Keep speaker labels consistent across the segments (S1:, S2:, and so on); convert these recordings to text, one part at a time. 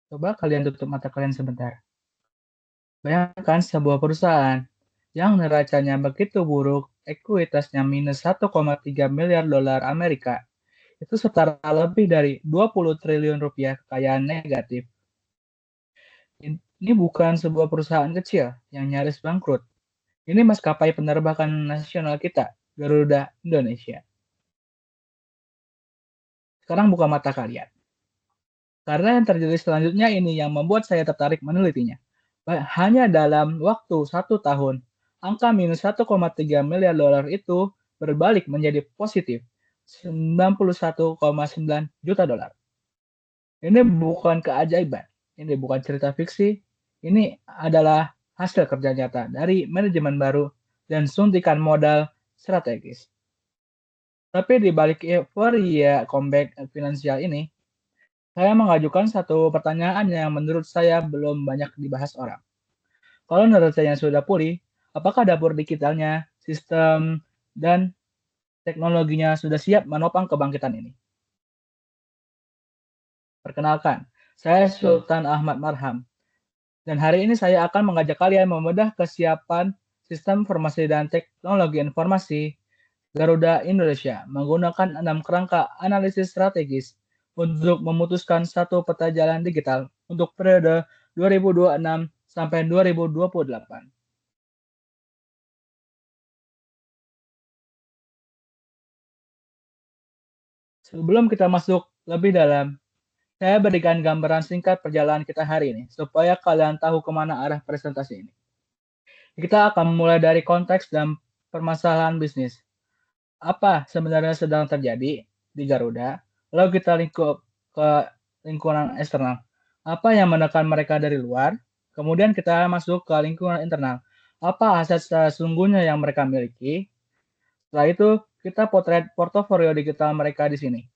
S1: Coba kalian tutup mata kalian sebentar. Bayangkan sebuah perusahaan yang neracanya begitu buruk, ekuitasnya minus 1,3 miliar dolar Amerika, itu setara lebih dari 20 triliun rupiah kekayaan negatif. Ini bukan sebuah perusahaan kecil yang nyaris bangkrut. Ini maskapai penerbangan nasional kita, Garuda Indonesia. Sekarang buka mata kalian. Karena yang terjadi selanjutnya ini yang membuat saya tertarik menelitinya. Hanya dalam waktu 1 tahun, angka minus 1,3 miliar dolar itu berbalik menjadi positif 91,9 juta dolar. Ini bukan keajaiban, ini bukan cerita fiksi, ini adalah hasil kerja nyata dari manajemen baru dan suntikan modal strategis. Tapi di balik euforia comeback finansial ini, saya mengajukan satu pertanyaan yang menurut saya belum banyak dibahas orang. Kalau neracanya sudah pulih, apakah dapur digitalnya, sistem, dan teknologinya sudah siap menopang kebangkitan ini? Perkenalkan, saya Sultan Ahmad Marham, dan hari ini saya akan mengajak kalian membedah kesiapan sistem informasi dan teknologi informasi Garuda Indonesia menggunakan 6 kerangka analisis strategis untuk memutuskan satu peta jalan digital untuk periode 2026 sampai 2028. Sebelum kita masuk lebih dalam, saya berikan gambaran singkat perjalanan kita hari ini, supaya kalian tahu kemana arah presentasi ini. Kita akan mulai dari konteks dan permasalahan bisnis. Apa sebenarnya sedang terjadi di Garuda? Lalu kita lingkup ke lingkungan eksternal. Apa yang menekan mereka dari luar? Kemudian kita masuk ke lingkungan internal. Apa aset sesungguhnya yang mereka miliki? Setelah itu, kita potret portofolio digital mereka di sini.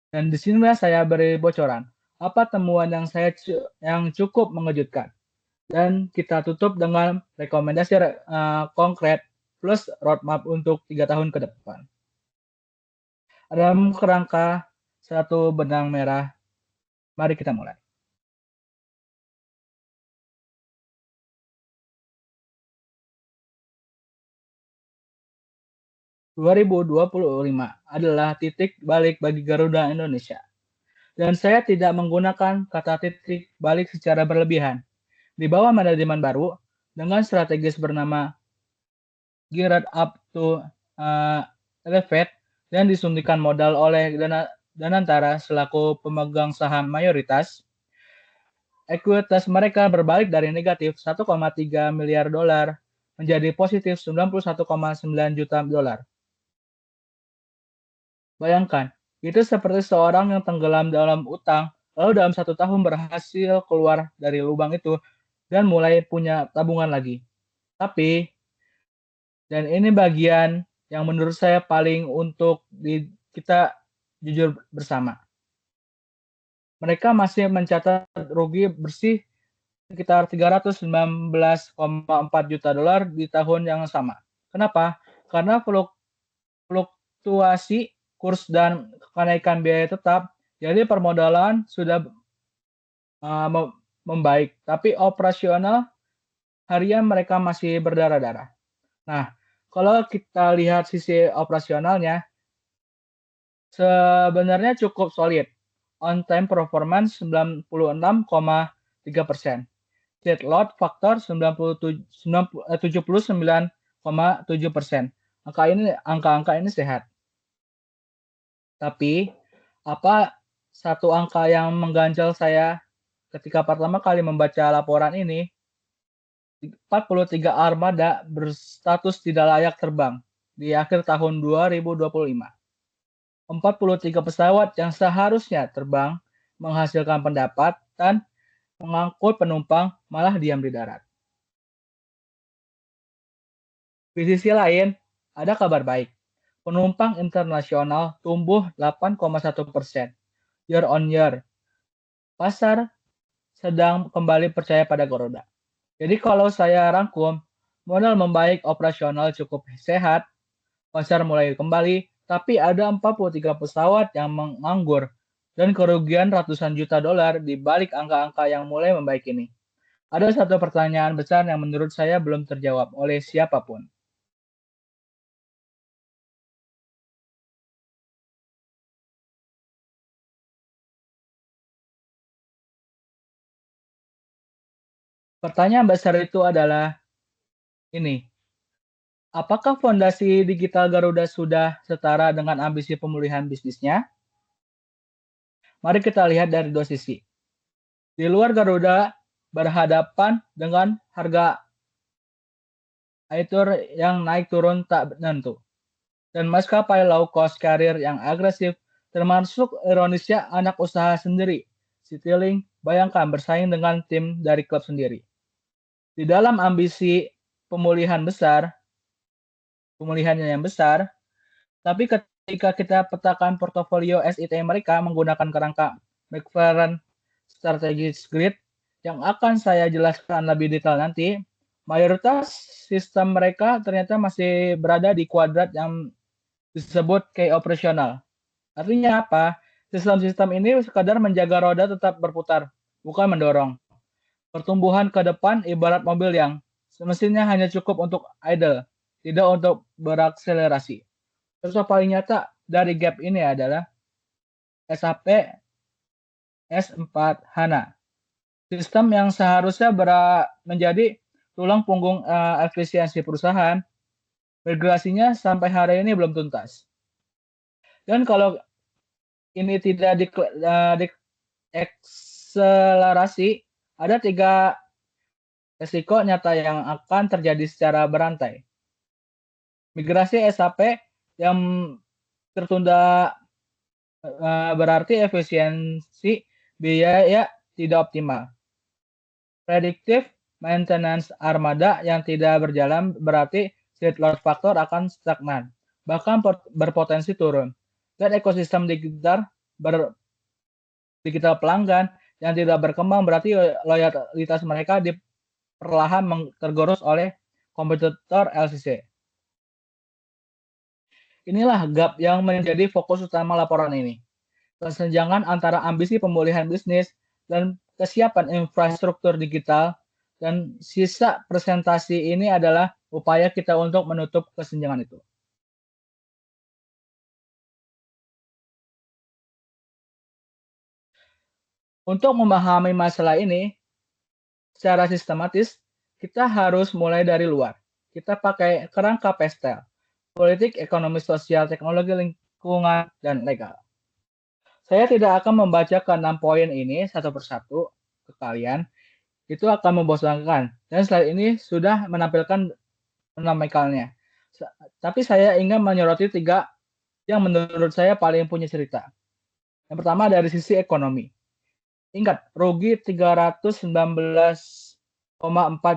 S1: Dan di sinilah saya beri bocoran. Apa temuan yang cukup mengejutkan? Dan kita tutup dengan rekomendasi konkret plus roadmap untuk 3 tahun ke depan. Dalam kerangka satu benang merah, mari kita mulai. 2025 adalah titik balik bagi Garuda Indonesia. Dan saya tidak menggunakan kata titik balik secara berlebihan. Di bawah manajemen baru, dengan strategis bernama Geared Up to Elevate dan disuntikan modal oleh Danantara selaku pemegang saham mayoritas, ekuitas mereka berbalik dari negatif 1,3 miliar dolar menjadi positif 91,9 juta dolar. Bayangkan, itu seperti seorang yang tenggelam dalam utang, lalu dalam 1 tahun berhasil keluar dari lubang itu dan mulai punya tabungan lagi. Tapi, dan ini bagian yang menurut saya paling untuk kita jujur bersama. Mereka masih mencatat rugi bersih sekitar 319,4 juta dolar di tahun yang sama. Kenapa? Karena fluktuasi kurs dan kenaikan biaya tetap, jadi permodalan sudah membaik, tapi operasional harian mereka masih berdarah-darah. Nah, kalau kita lihat sisi operasionalnya, sebenarnya cukup solid. On time performance 96,3%. Dead load factor 79,7%. Angka-angka ini sehat. Tapi apa satu angka yang mengganjal saya ketika pertama kali membaca laporan ini, 43 armada berstatus tidak layak terbang di akhir tahun 2025. 43 pesawat yang seharusnya terbang menghasilkan pendapatan mengangkut penumpang malah diam di darat. Di sisi lain, ada kabar baik. Penumpang internasional tumbuh 8,1% year on year. Pasar sedang kembali percaya pada Garuda. Jadi kalau saya rangkum, modal membaik, operasional cukup sehat, pasar mulai kembali, tapi ada 43 pesawat yang menganggur dan kerugian ratusan juta dolar di balik angka-angka yang mulai membaik ini. Ada satu pertanyaan besar yang menurut saya belum terjawab oleh siapapun. Pertanyaan besar itu adalah ini, apakah fondasi digital Garuda sudah setara dengan ambisi pemulihan bisnisnya? Mari kita lihat dari dua sisi. Di luar Garuda berhadapan dengan harga Aitur yang naik turun tak menentu, dan maskapai low cost carrier yang agresif, termasuk ironisnya anak usaha sendiri, Citylink, bayangkan bersaing dengan tim dari klub sendiri. Di dalam ambisi pemulihan yang besar, tapi ketika kita petakan portofolio SIT mereka menggunakan kerangka McFarlane Strategic Grid yang akan saya jelaskan lebih detail nanti, mayoritas sistem mereka ternyata masih berada di kuadrat yang disebut key operasional. Artinya apa? Sistem-sistem ini sekadar menjaga roda tetap berputar, bukan mendorong. Pertumbuhan ke depan ibarat mobil yang semestinya hanya cukup untuk idle, tidak untuk berakselerasi. Contoh paling nyata dari gap ini adalah SAP S4 HANA. Sistem yang seharusnya menjadi tulang punggung efisiensi perusahaan, migrasinya sampai hari ini belum tuntas. Dan kalau ini tidak diakselerasi, ada 3 resiko nyata yang akan terjadi secara berantai. Migrasi SAP yang tertunda berarti efisiensi biaya tidak optimal. Predictive maintenance armada yang tidak berjalan berarti seat load factor akan stagnan, bahkan berpotensi turun. Dan ekosistem digital pelanggan yang tidak berkembang berarti loyalitas mereka perlahan tergerus oleh kompetitor LCC. Inilah gap yang menjadi fokus utama laporan ini. Kesenjangan antara ambisi pemulihan bisnis dan kesiapan infrastruktur digital, dan sisa presentasi ini adalah upaya kita untuk menutup kesenjangan itu. Untuk memahami masalah ini secara sistematis, kita harus mulai dari luar. Kita pakai kerangka PESTEL, politik, ekonomi, sosial, teknologi, lingkungan, dan legal. Saya tidak akan membaca ke-6 poin ini satu persatu ke kalian, itu akan membosankan, dan slide ini sudah menampilkan menamikalnya. Tapi saya ingin menyoroti 3 yang menurut saya paling punya cerita. Yang pertama dari sisi ekonomi. Ingat, rugi 319,4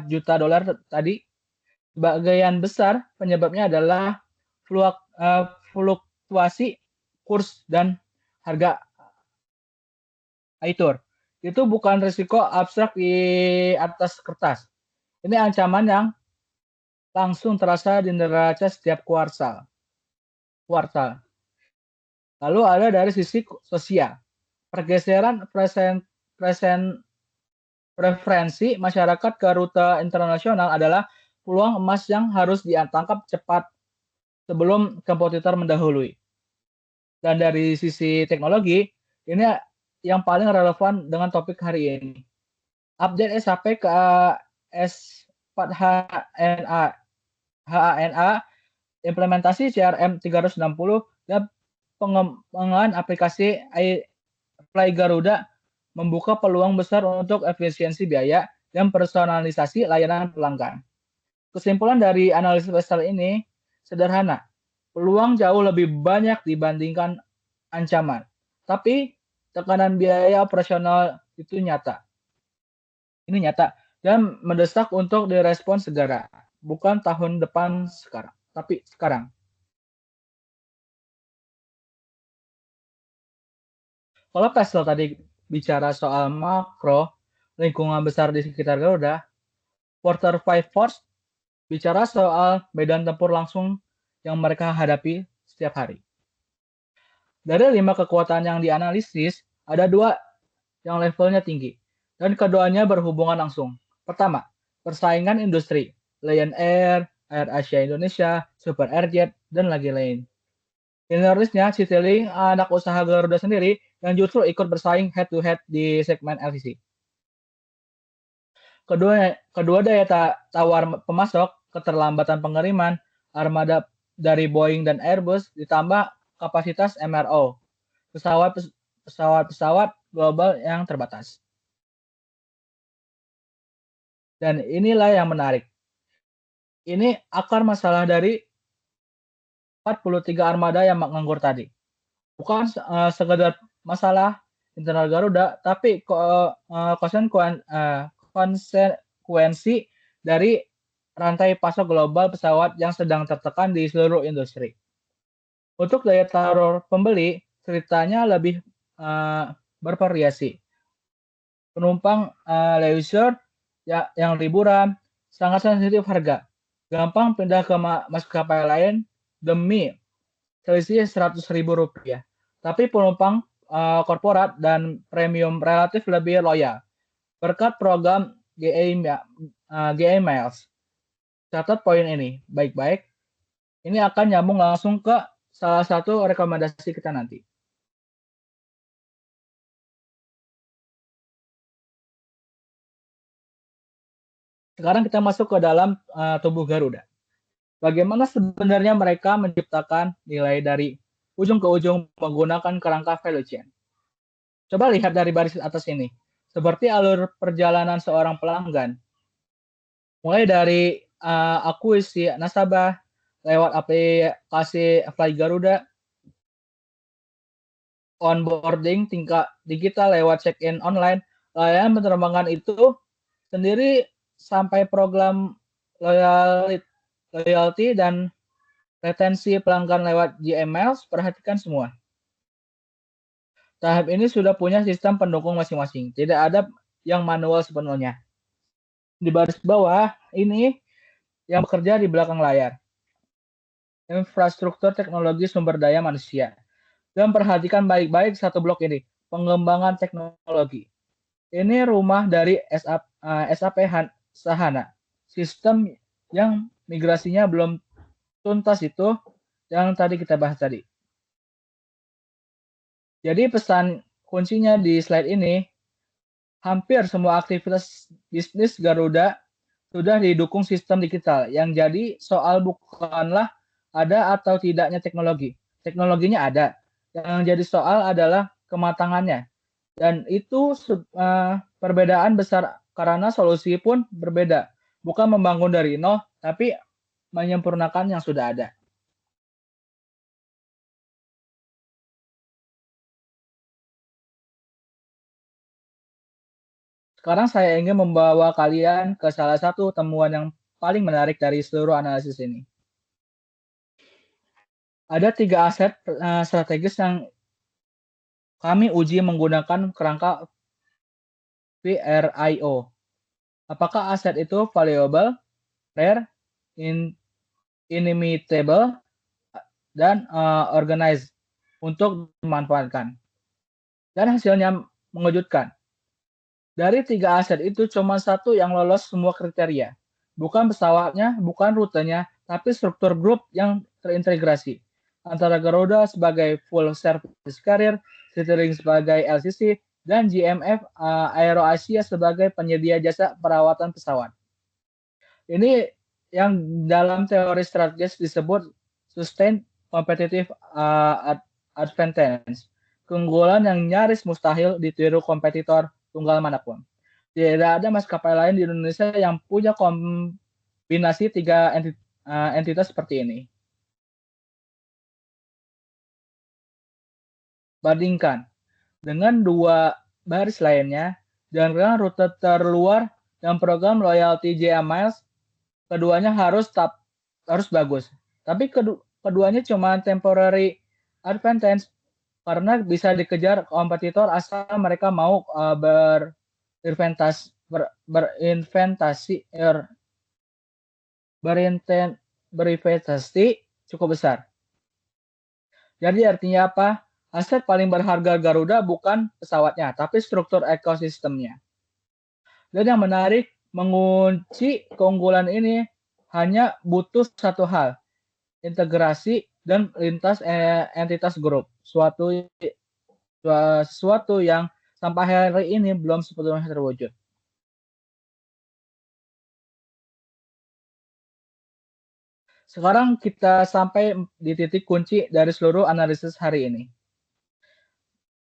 S1: juta dolar tadi, sebagian besar penyebabnya adalah fluktuasi kurs dan harga Aitur. Itu bukan risiko abstrak di atas kertas. Ini ancaman yang langsung terasa di neraca setiap kuartal. Lalu ada dari sisi sosial. Pergeseran preferensi masyarakat ke rute internasional adalah peluang emas yang harus ditangkap cepat sebelum kompetitor mendahului. Dan dari sisi teknologi, ini yang paling relevan dengan topik hari ini. Update SAP ke S4HANA, implementasi CRM 360, dan pengembangan aplikasi Fly Garuda membuka peluang besar untuk efisiensi biaya dan personalisasi layanan pelanggan. Kesimpulan dari analisis besar ini sederhana. Peluang jauh lebih banyak dibandingkan ancaman. Tapi tekanan biaya operasional itu nyata. Ini nyata dan mendesak untuk direspon segera. Bukan tahun depan sekarang, tapi sekarang. Kalau Pascal tadi bicara soal makro, lingkungan besar di sekitar Garuda, Quarter 5 Force bicara soal medan tempur langsung yang mereka hadapi setiap hari. Dari 5 kekuatan yang dianalisis, Ada dua yang levelnya tinggi, dan keduanya berhubungan langsung. Pertama, persaingan industri, Lion Air, Air Asia Indonesia, Super Airjet, dan lagi lain. Ironisnya, Citylink, anak usaha Garuda sendiri, yang justru ikut bersaing head-to-head di segmen LCC. Kedua daya tawar pemasok, keterlambatan pengiriman, armada dari Boeing dan Airbus, ditambah kapasitas MRO, pesawat-pesawat global yang terbatas. Dan inilah yang menarik. Ini akar masalah dari 43 armada yang menganggur tadi. Bukan sekedar masalah internal Garuda, tapi konsekuensi dari rantai pasok global pesawat yang sedang tertekan di seluruh industri. Untuk daya tarik pembeli, ceritanya lebih bervariasi. Penumpang leisure yang liburan sangat sensitif harga. Gampang pindah ke maskapai lain demi selisih Rp100.000. Tapi penumpang korporat dan premium relatif lebih loyal berkat program GA Miles. Catat poin ini baik-baik. Ini akan nyambung langsung ke salah satu rekomendasi kita nanti. Sekarang kita masuk ke dalam tubuh Garuda. Bagaimana sebenarnya mereka menciptakan nilai dari ujung ke ujung menggunakan kerangka value chain. Coba lihat dari baris atas ini. Seperti alur perjalanan seorang pelanggan. Mulai dari akuisisi nasabah, lewat aplikasi Fly Garuda, onboarding tingkat digital lewat check-in online, layanan penerbangan itu sendiri sampai program loyalty dan retensi pelanggan lewat GML, perhatikan semua. Tahap ini sudah punya sistem pendukung masing-masing. Tidak ada yang manual sepenuhnya. Di baris bawah, ini yang bekerja di belakang layar. Infrastruktur teknologi sumber daya manusia. Dan perhatikan baik-baik satu blok ini. Pengembangan teknologi. Ini rumah dari SAP Sahana. Sistem yang migrasinya belum tuntas itu yang tadi kita bahas tadi. Jadi pesan kuncinya di slide ini, hampir semua aktivitas bisnis Garuda sudah didukung sistem digital. Yang jadi soal bukanlah ada atau tidaknya teknologi. Teknologinya ada. Yang jadi soal adalah kematangannya. Dan itu perbedaan besar karena solusi pun berbeda. Bukan membangun dari nol, tapi menyempurnakan yang sudah ada. Sekarang saya ingin membawa kalian ke salah satu temuan yang paling menarik dari seluruh analisis ini. Ada 3 aset strategis yang kami uji menggunakan kerangka VRIO. Apakah aset itu valuable, rare, inimitable, dan organized untuk dimanfaatkan. Dan hasilnya mengejutkan. Dari 3 aset itu cuma satu yang lolos semua kriteria. Bukan pesawatnya, bukan rutenya, tapi struktur grup yang terintegrasi. Antara Garuda sebagai full service carrier, Citylink sebagai LCC, dan GMF AeroAsia sebagai penyedia jasa perawatan pesawat. Ini yang dalam teori strategis disebut sustained competitive advantage. Keunggulan yang nyaris mustahil ditiru kompetitor tunggal manapun. Tidak ada maskapai lain di Indonesia yang punya kombinasi 3 entitas seperti ini. Bandingkan dengan 2 baris lainnya, dengan rute terluar dan program loyalty GA Miles, keduanya harus bagus. Tapi keduanya cuma temporary advantage karena bisa dikejar kompetitor asal mereka mau berinvestasi cukup besar. Jadi artinya apa? Aset paling berharga Garuda bukan pesawatnya, tapi struktur ekosistemnya. Dan yang menarik, mengunci keunggulan ini hanya butuh satu hal, integrasi dan lintas entitas grup. Sesuatu yang sampai hari ini belum sepenuhnya terwujud. Sekarang kita sampai di titik kunci dari seluruh analisis hari ini.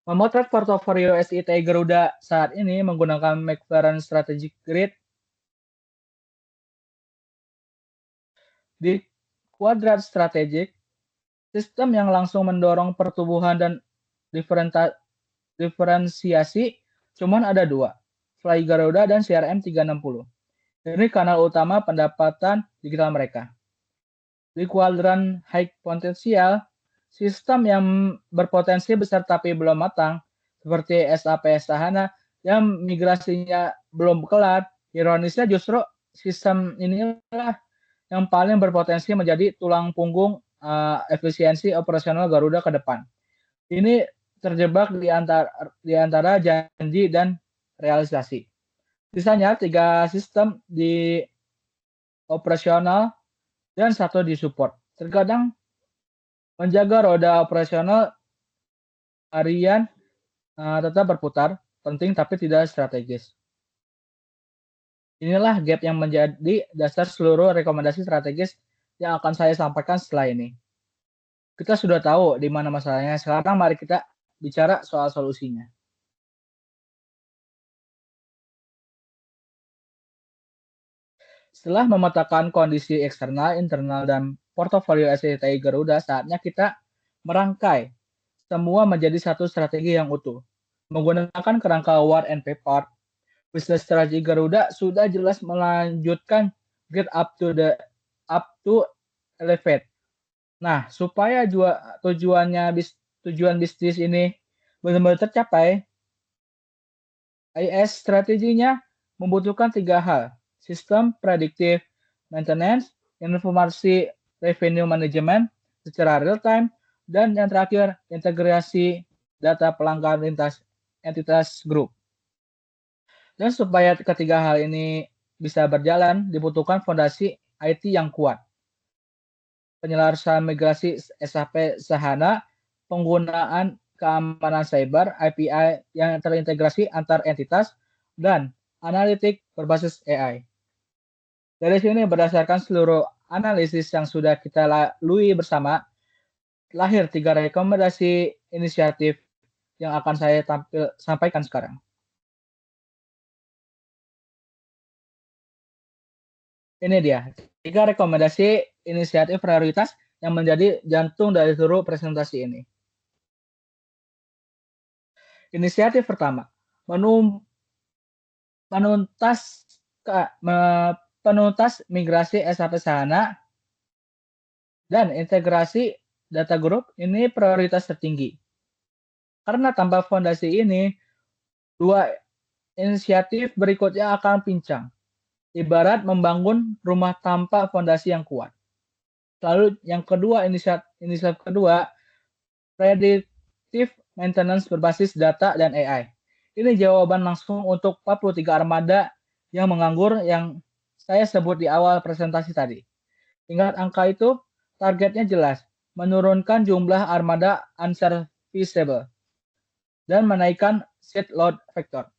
S1: Memotret portofolio SITI Garuda saat ini menggunakan McLaren Strategic Grid di kuadrat strategik, sistem yang langsung mendorong pertumbuhan dan diferensiasi cuman ada dua, Fly Garuda dan CRM 360. Ini kanal utama pendapatan digital mereka. Di kuadran high potensial, sistem yang berpotensi besar tapi belum matang, seperti SAP Sahana yang migrasinya belum kelar, ironisnya justru sistem inilah yang paling berpotensi menjadi tulang punggung efisiensi operasional Garuda ke depan. Ini terjebak di antara janji dan realisasi. Sisanya 3 sistem di operasional dan 1 di support. Terkadang menjaga roda operasional harian tetap berputar, penting tapi tidak strategis. Inilah gap yang menjadi dasar seluruh rekomendasi strategis yang akan saya sampaikan setelah ini. Kita sudah tahu di mana masalahnya, sekarang mari kita bicara soal solusinya. Setelah memetakan kondisi eksternal, internal, dan portofolio SCTI Garuda, saatnya kita merangkai semua menjadi satu strategi yang utuh. Menggunakan kerangka War and Paper, bisnis strategi Garuda sudah jelas melanjutkan get up to elevate. Nah, supaya tujuan bisnis ini benar-benar tercapai, IS strateginya membutuhkan 3 hal, sistem predictive maintenance, informasi revenue management secara real time, dan yang terakhir integrasi data pelanggan lintas entitas grup. Dan supaya ketiga hal ini bisa berjalan, dibutuhkan fondasi IT yang kuat. Penyelarasan migrasi SAP Sahana, penggunaan keamanan cyber, API yang terintegrasi antar entitas, dan analitik berbasis AI. Dari sini berdasarkan seluruh analisis yang sudah kita lalui bersama, lahir 3 rekomendasi inisiatif yang akan saya sampaikan sekarang. Ini dia, 3 rekomendasi inisiatif prioritas yang menjadi jantung dari seluruh presentasi ini. Inisiatif pertama, penuntas migrasi SAP Sahana dan integrasi data group ini prioritas tertinggi. Karena tanpa fondasi ini, 2 inisiatif berikutnya akan pincang. Ibarat membangun rumah tanpa fondasi yang kuat. Lalu yang kedua, inisiatif kedua, predictive maintenance berbasis data dan AI. Ini jawaban langsung untuk 43 armada yang menganggur yang saya sebut di awal presentasi tadi. Ingat angka itu, targetnya jelas, menurunkan jumlah armada unserviceable dan menaikkan seat load factor.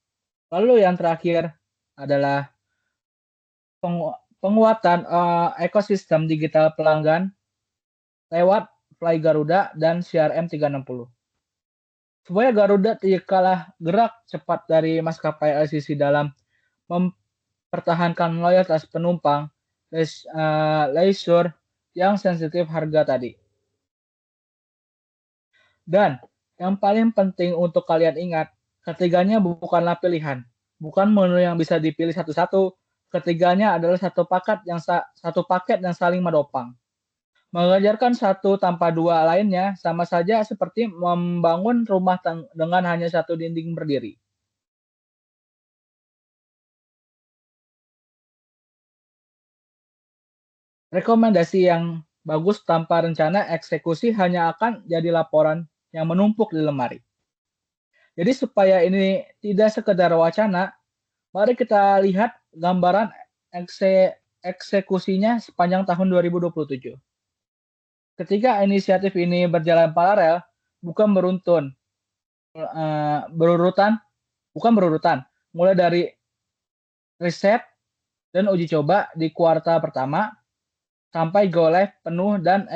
S1: Lalu yang terakhir adalah penguatan ekosistem digital pelanggan lewat Fly Garuda dan CRM 360. Supaya Garuda tidak kalah gerak cepat dari maskapai LCC dalam mempertahankan loyalitas penumpang leisure yang sensitif harga tadi. Dan yang paling penting untuk kalian ingat, ketiganya bukanlah pilihan, bukan menu yang bisa dipilih satu-satu. Ketiganya adalah satu paket yang saling menopang. Mengajarkan satu tanpa dua lainnya sama saja seperti membangun rumah dengan hanya satu dinding berdiri. Rekomendasi yang bagus tanpa rencana eksekusi hanya akan jadi laporan yang menumpuk di lemari. Jadi supaya ini tidak sekedar wacana, mari kita lihat gambaran eksekusinya sepanjang tahun 2027. Ketika inisiatif ini berjalan paralel, bukan beruntun, berurutan, bukan berurutan, mulai dari riset dan uji coba di kuartal pertama sampai go live penuh dan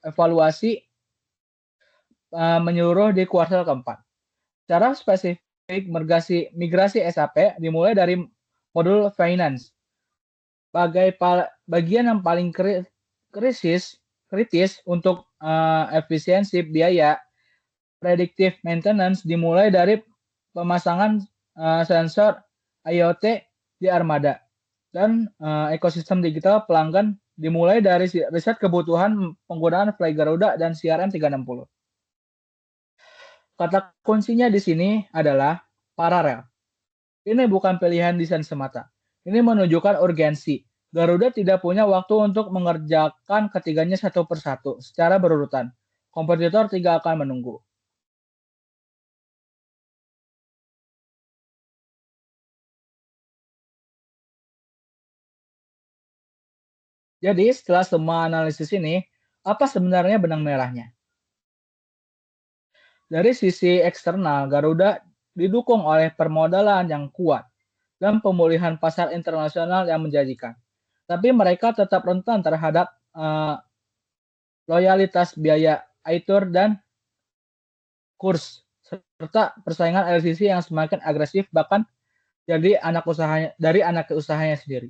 S1: evaluasi menyeluruh di kuartal keempat. Secara spesifik, migrasi SAP dimulai dari modul finance. Bagian yang paling kritis untuk efisiensi biaya, predictive maintenance dimulai dari pemasangan sensor IoT di armada dan ekosistem digital pelanggan dimulai dari riset kebutuhan penggunaan Fly Garuda dan CRM 360. Kata kuncinya di sini adalah paralel. Ini bukan pilihan desain semata. Ini menunjukkan urgensi. Garuda tidak punya waktu untuk mengerjakan ketiganya satu persatu secara berurutan. Kompetitor tidak akan menunggu. Jadi setelah semua analisis ini, apa sebenarnya benang merahnya? Dari sisi eksternal, Garuda didukung oleh permodalan yang kuat dan pemulihan pasar internasional yang menjanjikan. Tapi mereka tetap rentan terhadap loyalitas biaya ITUR dan kurs serta persaingan LCC yang semakin agresif bahkan dari anak usahanya sendiri.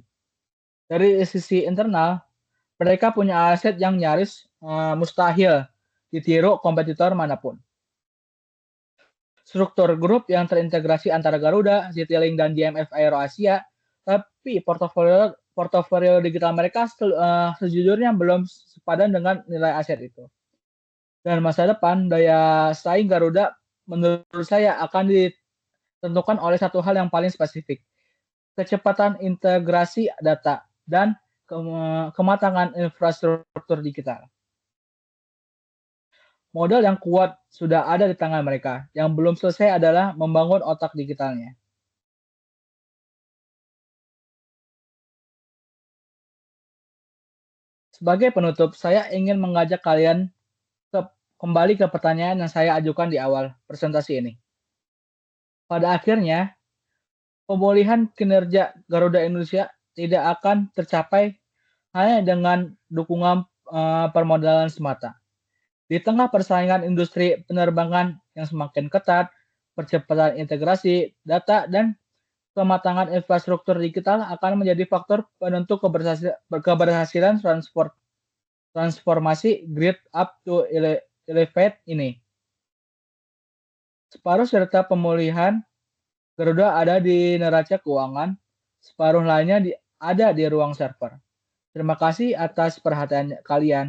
S1: Dari sisi internal, mereka punya aset yang nyaris mustahil ditiru kompetitor manapun. Struktur grup yang terintegrasi antara Garuda, Citylink, dan GMF Aero Asia, tapi portofolio digital mereka sejujurnya belum sepadan dengan nilai aset itu. Dan masa depan daya saing Garuda menurut saya akan ditentukan oleh satu hal yang paling spesifik, kecepatan integrasi data dan kematangan infrastruktur digital. Modal yang kuat sudah ada di tangan mereka. Yang belum selesai adalah membangun otak digitalnya. Sebagai penutup, saya ingin mengajak kalian kembali ke pertanyaan yang saya ajukan di awal presentasi ini. Pada akhirnya, pemulihan kinerja Garuda Indonesia tidak akan tercapai hanya dengan dukungan permodalan semata. Di tengah persaingan industri penerbangan yang semakin ketat, percepatan integrasi data dan kematangan infrastruktur digital akan menjadi faktor penentu keberhasilan transformasi grid up to elevate ini. Separuh serta pemulihan Garuda ada di neraca keuangan, separuh lainnya ada di ruang server. Terima kasih atas perhatian kalian.